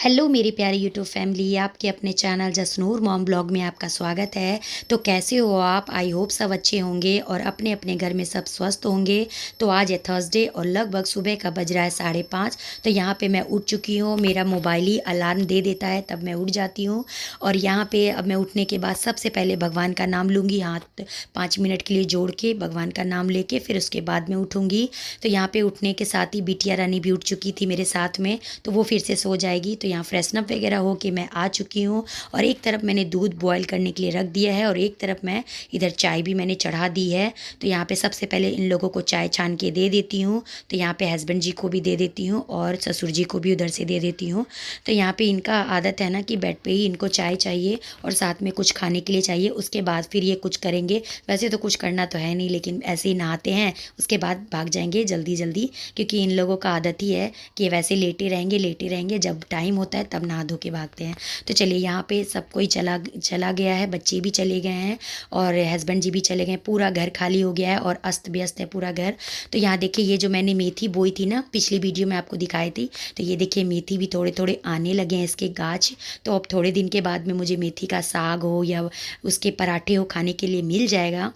Hello मेरी प्यारी YouTube family, आपके अपने चैनल जसनूर मॉम ब्लॉग में आपका स्वागत है। तो कैसे हो आप? आई होप सब अच्छे होंगे और अपने अपने घर में सब स्वस्थ होंगे। तो आज है थर्सडे और लगभग सुबह का बज रहा है 5:30। तो यहाँ पे मैं उठ चुकी हूँ। मेरा मोबाइल ही अलार्म दे देता है, तब मैं उठ जाती हूँ। और यहाँ पे अब मैं उठने के बाद सबसे पहले भगवान का नाम लूँगी, हाथ 5 मिनट के लिए जोड़ के भगवान का नाम लेके फिर उसके बाद मैं उठूँगी। तो यहाँ पे उठने के साथ ही बिटिया रानी भी उठ चुकी थी मेरे साथ में, तो वो फिर से सो जाएगी। तो यहाँ फ्रेशनअप वगैरह हो के मैं आ चुकी हूँ और एक तरफ मैंने दूध बॉईल करने के लिए रख दिया है और एक तरफ मैं इधर चाय भी मैंने चढ़ा दी है। तो यहाँ पे सबसे पहले इन लोगों को चाय छान के दे देती हूँ। तो यहाँ पे हस्बैंड जी को भी दे देती हूँ और ससुर जी को भी उधर से दे देती हूँ। तो यहाँ पे इनका आदत है ना कि बेड पे ही इनको चाय चाहिए और साथ में कुछ खाने के लिए चाहिए, उसके बाद फिर ये कुछ करेंगे। वैसे तो कुछ करना तो है नहीं, लेकिन ऐसे ही नहाते हैं, उसके बाद भाग जाएंगे जल्दी जल्दी, क्योंकि इन लोगों का आदत ही है कि वैसे लेटे रहेंगे, जब टाइम होता है तब नहा धो के भागते हैं। तो चलिए, यहाँ पे सब कोई चला चला गया है, बच्चे भी चले गए हैं और हस्बैंड जी भी चले गए हैं। पूरा घर खाली हो गया है और अस्त व्यस्त है पूरा घर। तो यहाँ देखिए, ये जो मैंने मेथी बोई थी ना, पिछली वीडियो में आपको दिखाई थी, तो ये देखिए मेथी भी थोड़े थोड़े आने लगे हैं इसके गाछ। तो अब थोड़े दिन के बाद में मुझे मेथी का साग हो या उसके पराठे हो खाने के लिए मिल जाएगा।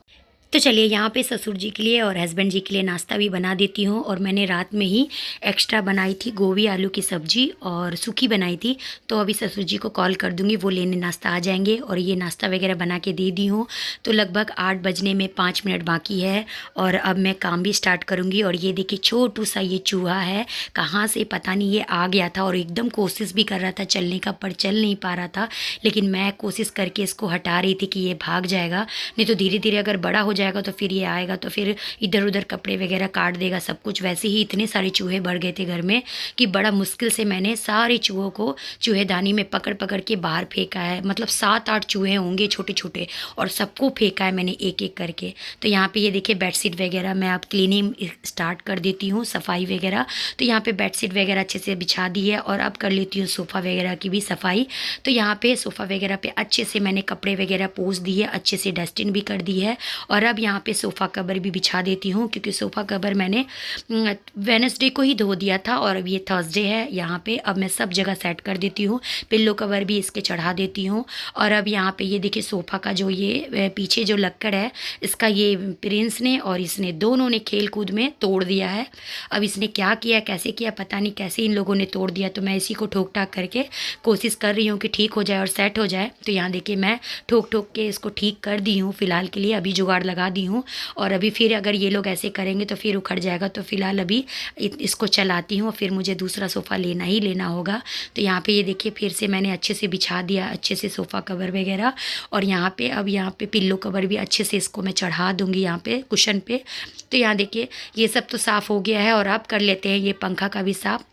तो चलिए, यहाँ पे ससुर जी के लिए और हस्बैंड जी के लिए नाश्ता भी बना देती हूँ। और मैंने रात में ही एक्स्ट्रा बनाई थी गोभी आलू की सब्जी और सूखी बनाई थी। तो अभी ससुर जी को कॉल कर दूँगी, वो लेने नाश्ता आ जाएंगे। और ये नाश्ता वगैरह बना के दे दी हूँ। तो लगभग 8 बजने में 5 मिनट बाकी है और अब मैं काम भी स्टार्ट करूँगी। और ये देखिए, छोटू सा ये चूहा है, कहाँ से पता नहीं ये आ गया था और एकदम कोशिश भी कर रहा था चलने का, पर चल नहीं पा रहा था। लेकिन मैं कोशिश करके इसको हटा रही थी कि ये भाग जाएगा, नहीं तो धीरे धीरे अगर बड़ा हो जाएगा तो फिर ये आएगा तो फिर इधर उधर कपड़े वगैरह काट देगा सब कुछ। वैसे ही इतने सारे चूहे बढ़ गए थे घर में कि बड़ा मुश्किल से मैंने सारे चूहों को चूहेदानी में पकड़ पकड़ के बाहर फेंका है। मतलब 7-8 चूहे होंगे छोटे छोटे, और सबको फेंका है मैंने एक एक करके। तो यहाँ पे ये देखिए, बेडशीट वगैरह मैं अब क्लीनिंग स्टार्ट कर देती हूँ, सफाई वगैरह। तो यहाँ पे बेडशीट वगैरह अच्छे से बिछा दी है और अब कर लेती हूँ सोफ़ा वगैरह की भी सफाई। तो यहाँ पे सोफ़ा वगैरह पे अच्छे से मैंने कपड़े वगैरह पोंछ दिए, अच्छे से डस्टिंग भी कर दी है। और अब यहाँ पे सोफ़ा कवर भी बिछा देती हूँ, क्योंकि सोफ़ा कवर मैंने वेडनेसडे को ही धो दिया था और अब ये थर्सडे है। यहाँ पे अब मैं सब जगह सेट कर देती हूँ, पिल्लो कवर भी इसके चढ़ा देती हूँ। और अब यहाँ पे ये देखिए, सोफ़ा का जो ये पीछे जो लक्कड़ है, इसका ये प्रिंस ने और इसने दोनों ने खेल कूद में तोड़ दिया है। अब इसने क्या किया, कैसे किया पता नहीं, कैसे इन लोगों ने तोड़ दिया। तो मैं इसी को ठोक ठाक करके कोशिश कर रही हूँ कि ठीक हो जाए और सेट हो जाए। तो यहाँ देखिए, मैं ठोक ठोक के इसको ठीक कर दी हूँ फिलहाल के लिए, अभी जुगाड़ लगा दी हूँ। और अभी फिर अगर ये लोग ऐसे करेंगे तो फिर उखड़ जाएगा। तो फिलहाल अभी इसको चलाती हूँ, फिर मुझे दूसरा सोफ़ा लेना ही लेना होगा। तो यहाँ पे ये देखिए, फिर से मैंने अच्छे से बिछा दिया, अच्छे से सोफ़ा कवर वगैरह। और यहाँ पे अब यहाँ पे पिल्लो कवर भी अच्छे से इसको मैं चढ़ा दूँगी यहाँ पे कुशन पे। तो यहाँ देखिए, ये सब तो साफ़ हो गया है और अब कर लेते हैं ये पंखा का भी साफ़।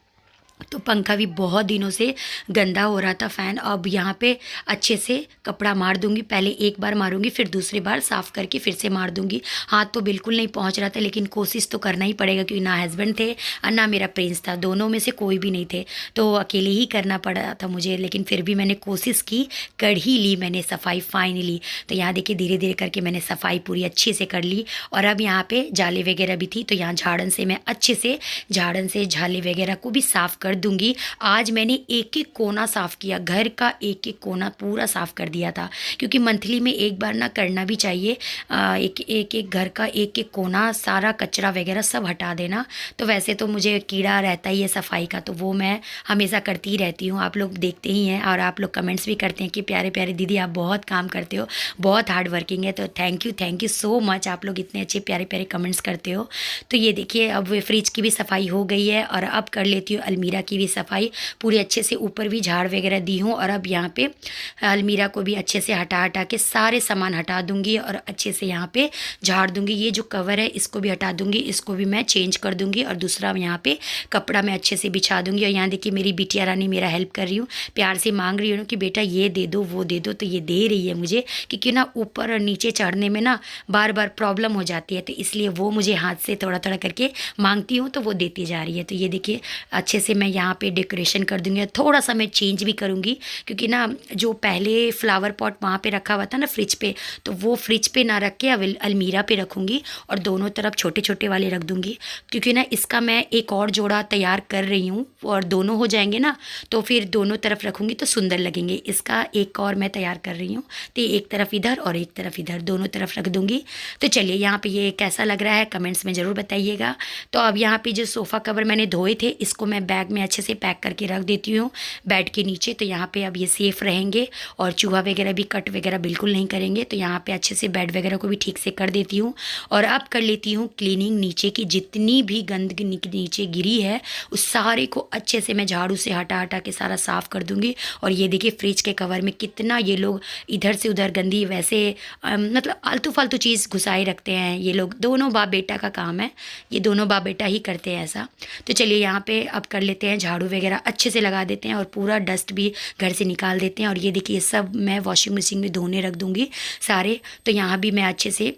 तो पंखा भी बहुत दिनों से गंदा हो रहा था फ़ैन। अब यहाँ पे अच्छे से कपड़ा मार दूंगी, पहले एक बार मारूंगी फिर दूसरी बार साफ़ करके फिर से मार दूंगी। हाथ तो बिल्कुल नहीं पहुँच रहा था, लेकिन कोशिश तो करना ही पड़ेगा, क्योंकि ना हस्बैंड थे और ना मेरा प्रिंस था, दोनों में से कोई भी नहीं थे। तो अकेले ही करना पड़ा था मुझे, लेकिन फिर भी मैंने कोशिश की, कर ही ली मैंने सफाई फाइनली। तो यहाँ देखिए, धीरे धीरे करके मैंने सफाई पूरी अच्छे से कर ली। और अब यहाँ पे जाले वगैरह भी थी, तो यहाँ झाड़न से मैं अच्छे से झाड़न से झाले वगैरह को भी साफ़ कर दूंगी। आज मैंने एक एक कोना साफ़ किया, घर का एक एक कोना पूरा साफ़ कर दिया था, क्योंकि मंथली में एक बार ना करना भी चाहिए। एक घर का एक एक कोना, सारा कचरा वगैरह सब हटा देना। तो वैसे तो मुझे कीड़ा रहता ही है सफाई का, तो वो मैं हमेशा करती ही रहती हूँ। आप लोग देखते ही हैं और आप लोग कमेंट्स भी करते हैं कि प्यारे प्यारे दीदी आप बहुत काम करते हो, बहुत हार्ड वर्किंग है। तो थैंक यू सो मच, आप लोग इतने अच्छे प्यारे प्यारे कमेंट्स करते हो। तो ये देखिए, अब फ्रिज की भी सफाई हो गई है और अब कर लेती हूँ अलमीरा की भी सफाई। पूरी अच्छे से ऊपर भी झाड़ वगैरह दी हूँ और अब यहाँ पे अलमीरा को भी अच्छे से हटा हटा के सारे सामान हटा दूंगी और अच्छे से यहाँ पे झाड़ दूंगी। ये जो कवर है इसको भी हटा दूंगी, इसको भी मैं चेंज कर दूंगी और दूसरा यहाँ पे कपड़ा मैं अच्छे से बिछा दूंगी। और यहाँ देखिए, मेरी बिटिया रानी मेरा हेल्प कर रही हूँ, प्यार से मांग रही हूँ कि बेटा ये दे दो वो दे दो। तो ये दे रही है मुझे, क्योंकि ना ऊपर और नीचे चढ़ने में ना बार बार प्रॉब्लम हो जाती है, तो इसलिए वो मुझे हाथ से थोड़ा थोड़ा करके मांगती हूँ तो वो देती जा रही है। तो ये देखिए, अच्छे से मैं यहाँ पे डेकोरेशन कर दूँगी। थोड़ा सा मैं चेंज भी करूँगी क्योंकि ना जो पहले फ्लावर पॉट वहाँ पे रखा हुआ था ना फ्रिज पे, तो वो फ्रिज पे ना रख के अब अलमीरा पे रखूँगी और दोनों तरफ छोटे छोटे वाले रख दूँगी, क्योंकि ना इसका मैं एक और जोड़ा तैयार कर रही हूँ और दोनों हो जाएंगे ना तो फिर दोनों तरफ रखूँगी तो सुंदर लगेंगे। इसका एक और मैं तैयार कर रही हूँ, तो एक तरफ इधर और एक तरफ इधर, दोनों तरफ रख दूँगी। तो चलिए यहाँ पे ये कैसा लग रहा है कमेंट्स में ज़रूर बताइएगा। तो अब यहाँ पे जो सोफ़ा कवर मैंने धोए थे इसको मैं बैग में अच्छे से पैक करके रख देती हूँ बेड के नीचे। तो यहाँ पे अब ये सेफ़ रहेंगे और चूहा वगैरह भी कट वगैरह बिल्कुल नहीं करेंगे। तो यहाँ पे अच्छे से बेड वगैरह को भी ठीक से कर देती हूँ और अब कर लेती हूँ क्लीनिंग। नीचे की जितनी भी गंदगी नीचे गिरी है उस सारे को अच्छे से मैं झाड़ू से हटा हटा के सारा साफ़ कर दूँगी। और ये देखिए फ्रिज के कवर में कितना ये लोग इधर से उधर गंदी वैसे मतलब आलतू फालतू चीज़ घुसाए रखते हैं ये लोग। दोनों बाप बेटा का काम है, ये दोनों बाप बेटा ही करते हैं ऐसा। तो चलिए यहाँ पे अब कर लेते हैं झाड़ू वगैरह अच्छे से लगा देते हैं और पूरा डस्ट भी घर से निकाल देते हैं। और ये देखिए सब मैं वॉशिंग मशीन में धोने रख दूँगी सारे। तो यहाँ भी मैं अच्छे से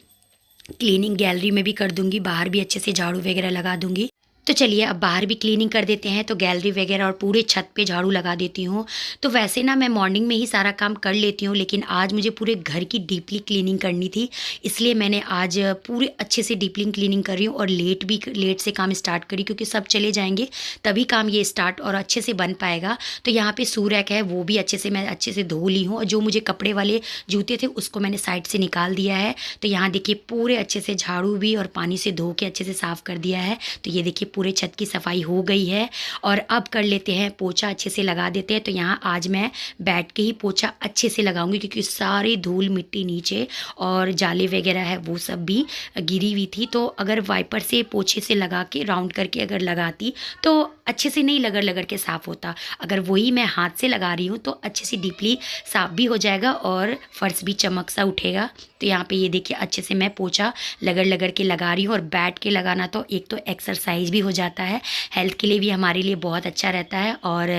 क्लीनिंग गैलरी में भी कर दूँगी, बाहर भी अच्छे से झाड़ू वगैरह लगा दूँगी। तो चलिए अब बाहर भी क्लीनिंग कर देते हैं। तो गैलरी वगैरह और पूरे छत पे झाड़ू लगा देती हूँ। तो वैसे ना मैं मॉर्निंग में ही सारा काम कर लेती हूँ, लेकिन आज मुझे पूरे घर की डीपली क्लीनिंग करनी थी, इसलिए मैंने आज पूरे अच्छे से डीपली क्लीनिंग कर रही हूँ। और लेट से काम स्टार्ट करी क्योंकि सब चले जाएंगे तभी काम ये स्टार्ट और अच्छे से बन पाएगा। तो यहाँ पर शू रैक है वो भी अच्छे से मैं अच्छे से धो ली हूँ और जो मुझे कपड़े वाले जूते थे उसको मैंने साइड से निकाल दिया है। तो यहाँ देखिए पूरे अच्छे से झाड़ू भी और पानी से धो के अच्छे से साफ़ कर दिया है। तो ये देखिए पूरे छत की सफाई हो गई है। और अब कर लेते हैं पोछा, अच्छे से लगा देते हैं। तो यहाँ आज मैं बैठ के ही पोछा अच्छे से लगाऊंगी क्योंकि सारी धूल मिट्टी नीचे और जाले वगैरह है वो सब भी गिरी हुई थी। तो अगर वाइपर से पोछे से लगा के राउंड करके अगर लगाती तो अच्छे से नहीं लगड़ लगड़ के साफ़ होता। अगर वही मैं हाथ से लगा रही हूँ तो अच्छे से डीपली साफ़ भी हो जाएगा और फर्श भी चमक सा उठेगा। तो यहाँ पे ये देखिए अच्छे से मैं पोछा लगड़ लगड़ के लगा रही हूँ। और बैठ के लगाना तो एक तो एक्सरसाइज भी हो जाता है, हेल्थ के लिए भी हमारे लिए बहुत अच्छा रहता है। और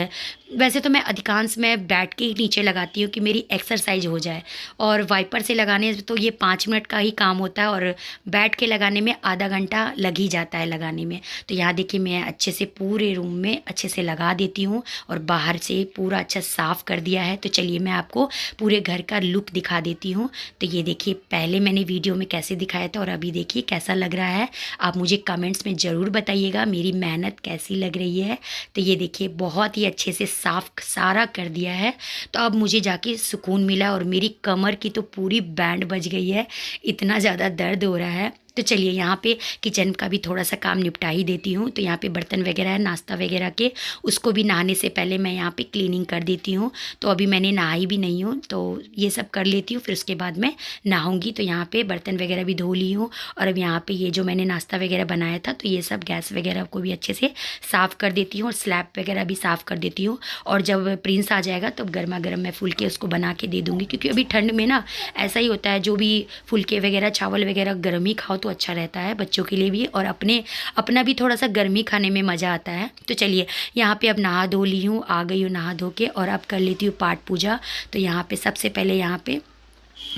वैसे तो मैं अधिकांश मैं बैठ के ही नीचे लगाती हूँ कि मेरी एक्सरसाइज हो जाए। और वाइपर से लगाने तो ये 5 मिनट का ही काम होता है और बैठ के लगाने में आधा घंटा लग ही जाता है लगाने में। तो यहाँ देखिए मैं अच्छे से पूरे रूम में अच्छे से लगा देती हूँ और बाहर से पूरा अच्छा साफ़ कर दिया है। तो चलिए मैं आपको पूरे घर का लुक दिखा देती हूँ। तो ये देखिए पहले मैंने वीडियो में कैसे दिखाया था और अभी देखिए कैसा लग रहा है। आप मुझे कमेंट्स में ज़रूर बताइएगा मेरी मेहनत कैसी लग रही है। तो ये देखिए बहुत ही अच्छे से साफ़ सारा कर दिया है। तो अब मुझे जाके सुकून मिला और मेरी कमर की तो पूरी बैंड बज गई है, इतना ज़्यादा दर्द हो रहा है। तो चलिए यहाँ पे किचन का भी थोड़ा सा काम निपटा ही देती हूँ। तो यहाँ पे बर्तन वगैरह है नाश्ता वगैरह के, उसको भी नहाने से पहले मैं यहाँ पे क्लीनिंग कर देती हूँ। तो अभी मैंने नहाई भी नहीं हूँ तो ये सब कर लेती हूँ, फिर उसके बाद मैं नहाऊँगी। तो यहाँ पे बर्तन वगैरह भी धो ली हूँ और अब यहाँ पे ये जो मैंने नाश्ता वगैरह बनाया था तो ये सब गैस वगैरह को भी अच्छे से साफ़ कर देती हूँ और स्लैब वगैरह भी साफ़ कर देती हूँ। और जब प्रिंस आ जाएगा तो गर्मा गर्म मैं फुलके उसको बना के दे दूँगी, क्योंकि अभी ठंड में ना ऐसा ही होता है, जो भी फुलके वगैरह चावल वगैरह गर्म ही खाओ तो अच्छा रहता है बच्चों के लिए भी और अपना भी थोड़ा सा गर्मी खाने में मज़ा आता है। तो चलिए यहाँ पे अब नहा धो ली हूँ, आ गई हूँ नहा धो के और अब कर लेती हूँ पाठ पूजा। तो यहाँ पे सबसे पहले यहाँ पे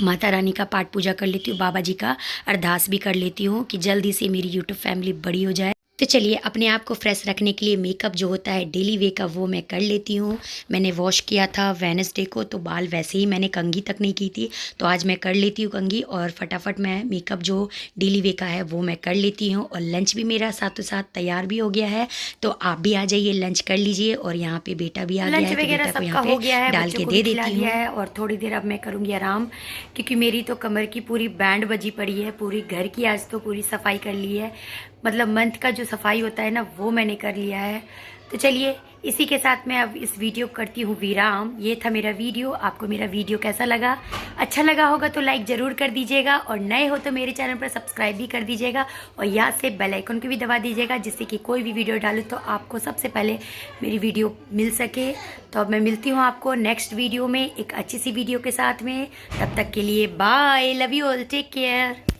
माता रानी का पाठ पूजा कर लेती हूँ, बाबा जी का अरदास भी कर लेती हूँ कि जल्दी से मेरी यूट्यूब फैमिली बड़ी हो जाए। तो चलिए अपने आप को फ्रेश रखने के लिए मेकअप जो होता है डेली वे का वो मैं कर लेती हूँ। मैंने वॉश किया था वेडनेसडे को, तो बाल वैसे ही मैंने कंघी तक नहीं की थी, तो आज मैं कर लेती हूँ कंघी और फटाफट मैं मेकअप जो डेली वे का है वो मैं कर लेती हूँ। और लंच भी मेरा साथों साथ तैयार भी हो गया है, तो आप भी आ जाइए लंच कर लीजिए। और यहाँ पे बेटा भी आ गया है, तो बेटा को यहाँ पे डाल के दे देती हूँ। और थोड़ी देर अब मैं करूँगी आराम, क्योंकि मेरी तो कमर की पूरी बैंड बजी पड़ी है। पूरी घर की आज तो पूरी सफाई कर ली है, मतलब मंथ का जो सफाई होता है ना वो मैंने कर लिया है। तो चलिए इसी के साथ मैं अब इस वीडियो को करती हूँ विराम। ये था मेरा वीडियो। आपको मेरा वीडियो कैसा लगा? अच्छा लगा होगा तो लाइक ज़रूर कर दीजिएगा और नए हो तो मेरे चैनल पर सब्सक्राइब भी कर दीजिएगा और याद से बेल आइकन को भी दबा दीजिएगा, जिससे कि कोई भी वीडियो डालूँ तो आपको सबसे पहले मेरी वीडियो मिल सके। तो अब मैं मिलती हूँ आपको नेक्स्ट वीडियो में एक अच्छी सी वीडियो के साथ में। तब तक के लिए bye, love you all, take care.